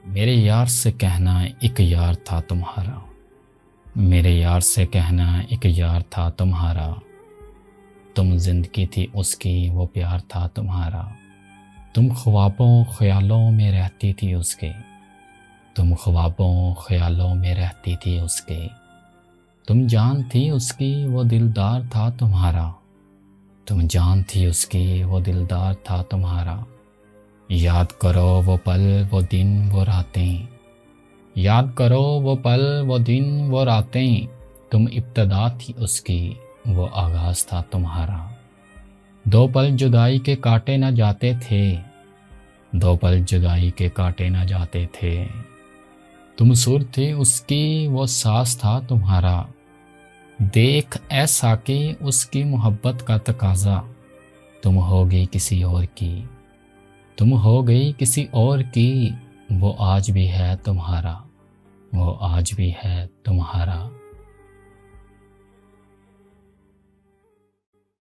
میرے یار سے کہنا ایک یار تھا تمہارا، میرے یار سے کہنا ایک یار تھا تمہارا، تم زندگی تھی اس کی وہ پیار تھا تمہارا، تم خوابوں خیالوں میں رہتی تھی اس کے، تم خوابوں خیالوں میں رہتی تھی اس کے، تم جان تھی اس کی وہ دلدار تھا تمہارا، تم جان تھی اس کی وہ دلدار تھا تمہارا، یاد کرو وہ پل وہ دن وہ راتیں، یاد کرو وہ پل وہ دن وہ راتیں، تم ابتدا تھی اس کی وہ آغاز تھا تمہارا، دو پل جدائی کے کاٹے نہ جاتے تھے، دو پل جدائی کے کاٹے نہ جاتے تھے، تم سر تھی اس کی وہ ساز تھا تمہارا، دیکھ اے ساقی اس کی محبت کا تقاضا، تم ہو گئی کسی اور کی، تم ہو گئی کسی اور کی، وہ آج بھی ہے تمہارا، وہ آج بھی ہے تمہارا۔